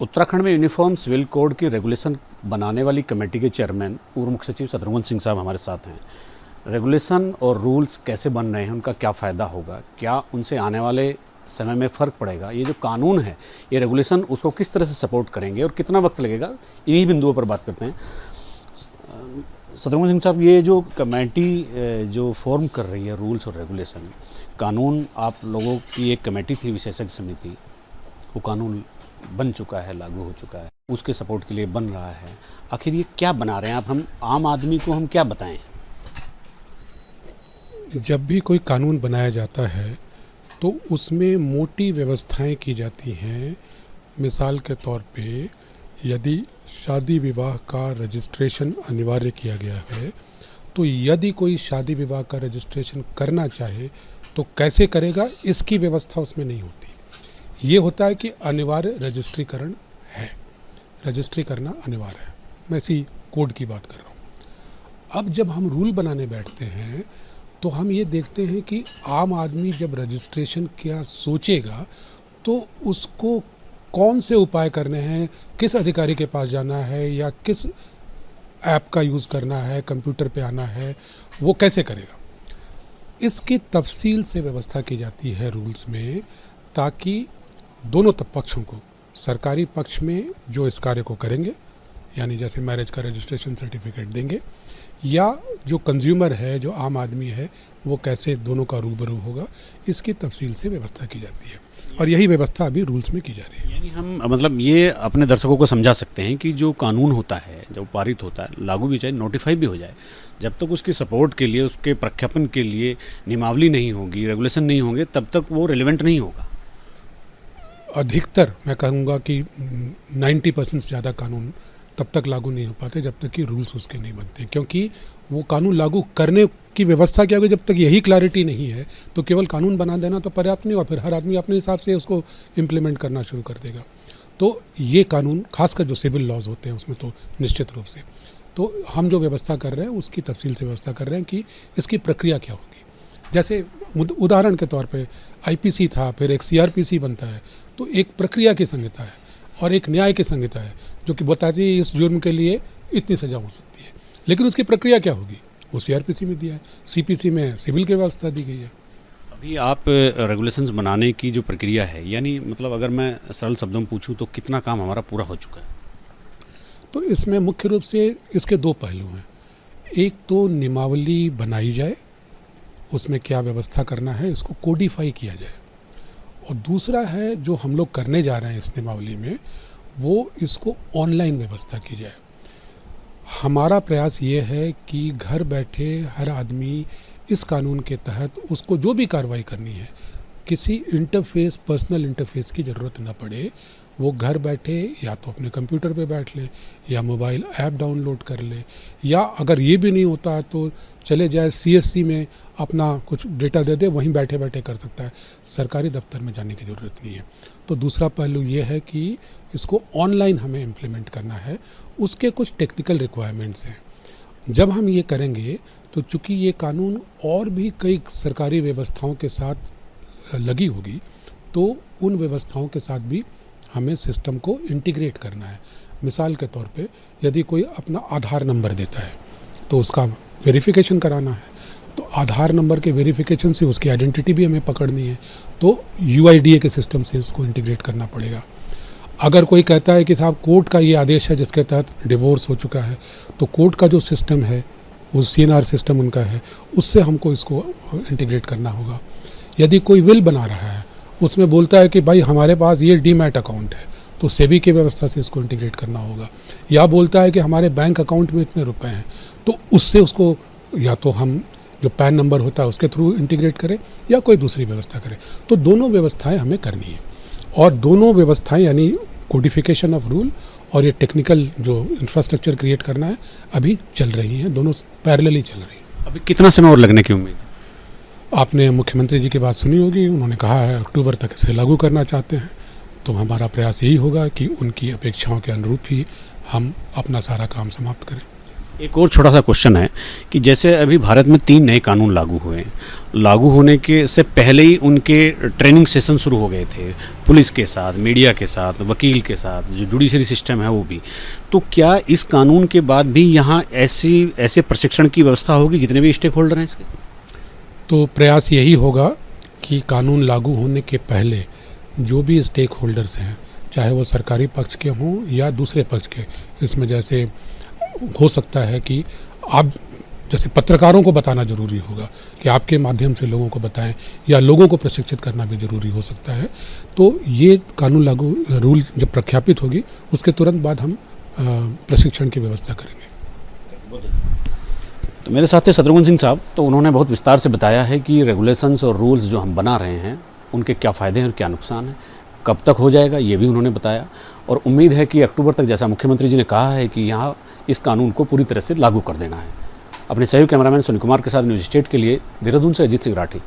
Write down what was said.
उत्तराखंड में uniform civil code की regulation बनाने वाली कमेटी के चेयरमैन पूर्व मुख्य सचिव शत्रुघ्न सिंह साहब हमारे साथ हैं। रेगुलेशन और रूल्स कैसे बन रहे हैं, उनका क्या फ़ायदा होगा, क्या उनसे आने वाले समय में फ़र्क पड़ेगा, ये जो कानून है ये रेगुलेशन उसको किस तरह से सपोर्ट करेंगे और कितना वक्त लगेगा, इन्हीं बिंदुओं पर बात करते हैं। शत्रुघ्न सिंह साहब, ये जो कमेटी जो फॉर्म कर रही है रूल्स और रेगुलेशन कानून, आप लोगों की एक कमेटी थी विशेषज्ञ समिति, वो कानून बन चुका है, लागू हो चुका है, उसके सपोर्ट के लिए बन रहा है, आखिर ये क्या बना रहे हैं आप, हम आम आदमी को हम क्या बताएं? जब भी कोई कानून बनाया जाता है तो उसमें मोटी व्यवस्थाएं की जाती हैं। मिसाल के तौर पे यदि शादी विवाह का रजिस्ट्रेशन अनिवार्य किया गया है तो यदि कोई शादी विवाह का रजिस्ट्रेशन करना चाहे तो कैसे करेगा, इसकी व्यवस्था उसमें नहीं होती। ये होता है कि अनिवार्य रजिस्ट्रीकरण है, रजिस्ट्री करना अनिवार्य है। मैं इसी कोड की बात कर रहा हूँ। अब जब हम रूल बनाने बैठते हैं तो हम ये देखते हैं कि आम आदमी जब रजिस्ट्रेशन क्या सोचेगा तो उसको कौन से उपाय करने हैं, किस अधिकारी के पास जाना है या किस ऐप का यूज़ करना है, कंप्यूटर पे आना है, वो कैसे करेगा। इसकी तफसील से व्यवस्था की जाती है रूल्स में, ताकि दोनों पक्षों को, सरकारी पक्ष में जो इस कार्य को करेंगे यानी जैसे मैरिज का रजिस्ट्रेशन सर्टिफिकेट देंगे, या जो कंज्यूमर है, जो आम आदमी है, वो कैसे दोनों का रूबरू होगा, इसकी तफसील से व्यवस्था की जाती है और यही व्यवस्था अभी रूल्स में की जा रही है। यानी हम मतलब ये अपने दर्शकों को समझा सकते हैं कि जो कानून होता है, जब पारित होता है, लागू भी चाहे नोटिफाई भी हो जाए, जब तक उसकी सपोर्ट के लिए, उसके प्रख्यापन के लिए नियमावली नहीं होगी, रेगुलेशन नहीं होंगे, तब तक वो रिलेवेंट नहीं होगा। अधिकतर मैं कहूँगा कि 90% से ज़्यादा कानून तब तक लागू नहीं हो पाते जब तक कि रूल्स उसके नहीं बनते, क्योंकि वो कानून लागू करने की व्यवस्था क्या होगी, जब तक यही क्लैरिटी नहीं है तो केवल कानून बना देना तो पर्याप्त नहीं, और फिर हर आदमी अपने हिसाब से उसको इम्प्लीमेंट करना शुरू कर देगा। तो ये कानून, खासकर जो सिविल लॉज होते हैं उसमें तो निश्चित रूप से, तो हम जो व्यवस्था कर रहे हैं उसकी तफसील से व्यवस्था कर रहे हैं कि इसकी प्रक्रिया क्या होगी। जैसे उदाहरण के तौर पे आईपीसी था, फिर एक सीआरपीसी बनता है, तो एक प्रक्रिया की संहिता है और एक न्याय की संहिता है जो कि बताती है इस जुर्म के लिए इतनी सज़ा हो सकती है, लेकिन उसकी प्रक्रिया क्या होगी वो सीआरपीसी में दिया है, सीपीसी में सिविल की व्यवस्था दी गई है। अभी आप रेगुलेशंस बनाने की जो प्रक्रिया है, यानी मतलब अगर मैं सरल शब्दों में पूछूं तो कितना काम हमारा पूरा हो चुका है? तो इसमें मुख्य रूप से इसके दो पहलू हैं। एक तो नियमावली बनाई जाए, उसमें क्या व्यवस्था करना है इसको कोडिफाई किया जाए, और दूसरा है जो हम लोग करने जा रहे हैं इस नियमावली में, वो इसको ऑनलाइन व्यवस्था की जाए। हमारा प्रयास ये है कि घर बैठे हर आदमी इस कानून के तहत उसको जो भी कार्रवाई करनी है, किसी इंटरफेस, पर्सनल इंटरफेस की ज़रूरत न पड़े। वो घर बैठे या तो अपने कंप्यूटर पे बैठ ले या मोबाइल ऐप डाउनलोड कर ले, या अगर ये भी नहीं होता है तो चले जाए सीएससी में अपना कुछ डेटा दे दे, वहीं बैठे बैठे कर सकता है, सरकारी दफ्तर में जाने की ज़रूरत नहीं है। तो दूसरा पहलू ये है कि इसको ऑनलाइन हमें इम्प्लीमेंट करना है, उसके कुछ टेक्निकल रिक्वायरमेंट्स हैं। जब हम ये करेंगे तो चूँकि ये कानून और भी कई सरकारी व्यवस्थाओं के साथ लगी होगी, तो उन व्यवस्थाओं के साथ भी हमें सिस्टम को इंटीग्रेट करना है। मिसाल के तौर पे यदि कोई अपना आधार नंबर देता है तो उसका वेरिफिकेशन कराना है, तो आधार नंबर के वेरिफिकेशन से उसकी आइडेंटिटी भी हमें पकड़नी है, तो यूआईडीए के सिस्टम से इसको इंटीग्रेट करना पड़ेगा। अगर कोई कहता है कि साहब कोर्ट का ये आदेश है जिसके तहत डिवोर्स हो चुका है, तो कोर्ट का जो सिस्टम है वो सीएनआर सिस्टम उनका है, उससे हमको इसको इंटीग्रेट करना होगा। यदि कोई विल बना रहा है, उसमें बोलता है कि भाई हमारे पास ये डीमैट अकाउंट है, तो सेबी की व्यवस्था से इसको इंटीग्रेट करना होगा। या बोलता है कि हमारे बैंक अकाउंट में इतने रुपए हैं, तो उससे उसको या तो हम जो पैन नंबर होता है उसके थ्रू इंटीग्रेट करें या कोई दूसरी व्यवस्था करें। तो दोनों व्यवस्थाएं हमें करनी है, और दोनों व्यवस्थाएं यानी कोडिफिकेशन ऑफ रूल और ये टेक्निकल जो इंफ्रास्ट्रक्चर क्रिएट करना है अभी चल रही हैं, दोनों पैरेलली चल रही हैं। अभी कितना समय और लगने की उम्मीद है? आपने मुख्यमंत्री जी की बात सुनी होगी, उन्होंने कहा है अक्टूबर तक इसे लागू करना चाहते हैं, तो हमारा प्रयास यही होगा कि उनकी अपेक्षाओं के अनुरूप ही हम अपना सारा काम समाप्त करें। एक और छोटा सा क्वेश्चन है कि जैसे अभी भारत में 3 नए कानून लागू हुए हैं, लागू होने के से पहले ही उनके ट्रेनिंग सेशन शुरू हो गए थे पुलिस के साथ, मीडिया के साथ, वकील के साथ, जो जुडिशरी सिस्टम है वो भी। तो क्या इस कानून के बाद भी यहाँ ऐसे प्रशिक्षण की व्यवस्था होगी जितने भी स्टेक होल्डर हैं इसके? तो प्रयास यही होगा कि कानून लागू होने के पहले जो भी स्टेक होल्डर्स हैं, चाहे वो सरकारी पक्ष के हों या दूसरे पक्ष के, इसमें जैसे हो सकता है कि आप जैसे पत्रकारों को बताना ज़रूरी होगा कि आपके माध्यम से लोगों को बताएं, या लोगों को प्रशिक्षित करना भी ज़रूरी हो सकता है। तो ये कानून लागू रूल जब प्रख्यापित होगी उसके तुरंत बाद हम प्रशिक्षण की व्यवस्था करेंगे। तो मेरे साथ थे शत्रुघ्न सिंह साहब, तो उन्होंने बहुत विस्तार से बताया है कि रेगुलेशंस और रूल्स जो हम बना रहे हैं उनके क्या फ़ायदे हैं और क्या नुकसान है, कब तक हो जाएगा ये भी उन्होंने बताया, और उम्मीद है कि अक्टूबर तक, जैसा मुख्यमंत्री जी ने कहा है, कि यहाँ इस कानून को पूरी तरह से लागू कर देना है। अपने सहयोगी कैमरामैन सुनील कुमार के साथ न्यूज़ स्टेट के लिए देहरादून से अजीत सिंह राठी।